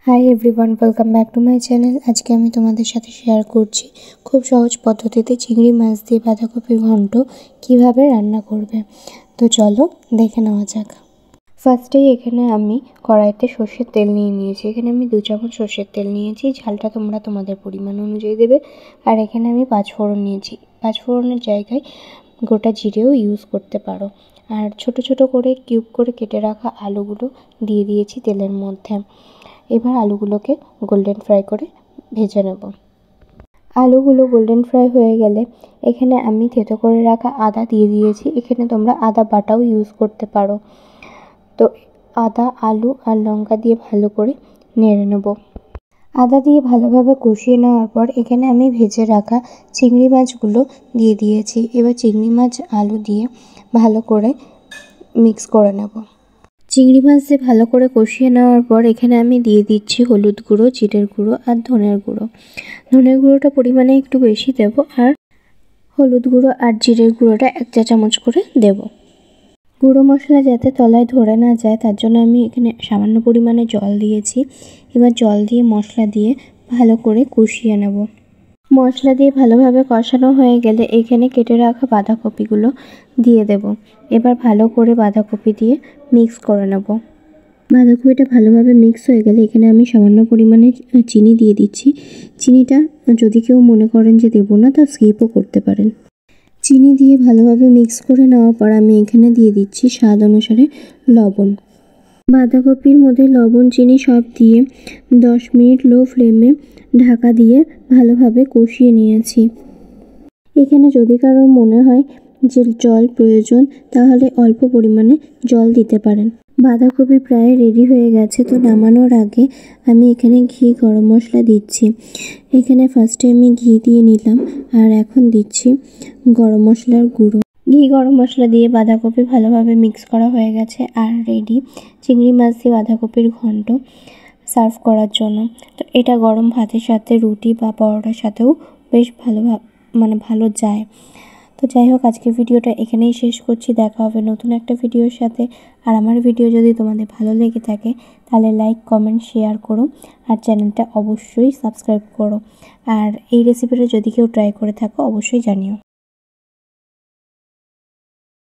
Hi everyone, welcome back to my channel. আজকে আমি তোমাদের সাথে শেয়ার করছি খুব সহজ পদ্ধতিতে চিংড়ি মাছ দিয়ে বাঁধাকপির ঘন্ট কিভাবে রান্না করবে। তো চলো দেখে নেওয়া যাক। ফার্স্টেই এখানে আমি কড়াইতে সর্ষের তেল নিয়ে নিয়েছি। এখানে আমি 2 চামচ সর্ষের তেল নিয়েছি। ঝালটা তোমরা তোমাদের পরিমাণ অনুযায়ী দেবে। আর এখানে আমি 5 ফোড়ন নিয়েছি। 5 ফোড়নের জায়গায় গোটা জিরেও ইউজ করতে পারো। আর ছোট ছোট করে কিউব করে কেটে রাখা আলুগুলো দিয়ে দিয়েছি তেলের মধ্যে। এবার আলুগুলোকে গোল্ডেন ফ্রাই করে ভেজে নেব। আলুগুলো গোল্ডেন ফ্রাই হয়ে গেলে এখানে আমি থেতো করে রাখা আদা দিয়ে দিয়েছি। এখানে তোমরা আদা বাটাও ইউজ করতে পারো। তো আদা, আলু আর লঙ্কা দিয়ে ভালো করে নেড়ে নেব। আদা দিয়ে ভালোভাবে কষিয়ে নেওয়ার পর এখানে আমি ভেজে রাখা চিংড়ি মাছগুলো দিয়ে দিয়েছি। এবার চিংড়ি মাছ আলু দিয়ে ভালো করে মিক্স করে নেব। চিংড়ি মাছ দিয়ে ভালো করে কষিয়ে নেওয়ার পর এখানে আমি দিয়ে দিচ্ছি হলুদ গুঁড়ো, জিরের গুঁড়ো আর ধনের গুঁড়ো। ধনের গুঁড়োটা পরিমাণে একটু বেশি দেব, আর হলুদ গুঁড়ো আর জিরের গুঁড়োটা 1 চা চামচ করে দেব। গুঁড়ো মশলা যাতে তলায় ধরে না যায় তার জন্য আমি এখানে সামান্য পরিমাণে জল দিয়েছি। এবার জল দিয়ে মশলা দিয়ে ভালো করে কষিয়ে নেব। মশলা দিয়ে ভালোভাবে কষানো হয়ে গেলে এখানে কেটে রাখা বাঁধাকপিগুলো দিয়ে দেব। এবার ভালো করে বাঁধাকপি দিয়ে মিক্স করে নেব। বাঁধাকপিটা ভালোভাবে মিক্স হয়ে গেলে এখানে আমি সামান্য পরিমাণে চিনি দিয়ে দিচ্ছি। চিনিটা যদি কেউ মনে করেন যে দেবো না, তা স্কিপও করতে পারেন। চিনি দিয়ে ভালোভাবে মিক্স করে নেওয়ার পর আমি এখানে দিয়ে দিচ্ছি স্বাদ অনুসারে লবণ। বাঁধাকপির মধ্যে লবণ, চিনি সব দিয়ে 10 মিনিট লো ফ্লেমে ঢাকা দিয়ে ভালোভাবে কষিয়ে নিয়েছি। এখানে যদি কারোর মনে হয় যে জল প্রয়োজন তাহলে অল্প পরিমাণে জল দিতে পারেন। বাঁধাকপি প্রায় রেডি হয়ে গেছে। তো নামানোর আগে আমি এখানে ঘি, গরম মশলা দিচ্ছি। এখানে ফার্স্টে আমি ঘি দিয়ে নিলাম, আর এখন দিচ্ছি গরম মশলার গুঁড়ো। ঘি, গরম মশলা দিয়ে বাঁধাকপি ভালোভাবে মিক্স করা হয়ে গেছে আর রেডি চিংড়ি মাছ দিয়ে বাঁধাকপির ঘন্ট সার্ভ করার জন্য। তো এটা গরম ভাতের সাথে, রুটি বা পরোটার সাথেও বেশ ভালো যায়। তো যাই হোক, আজকের ভিডিওটা এখানেই শেষ করছি। দেখা হবে নতুন একটা ভিডিওর সাথে। আর আমার ভিডিও যদি তোমাদের ভালো লেগে থাকে তাহলে লাইক, কমেন্ট, শেয়ার করো আর চ্যানেলটা অবশ্যই সাবস্ক্রাইব করো। আর এই রেসিপিটা যদি কেউ ট্রাই করে থাকো অবশ্যই জানিও।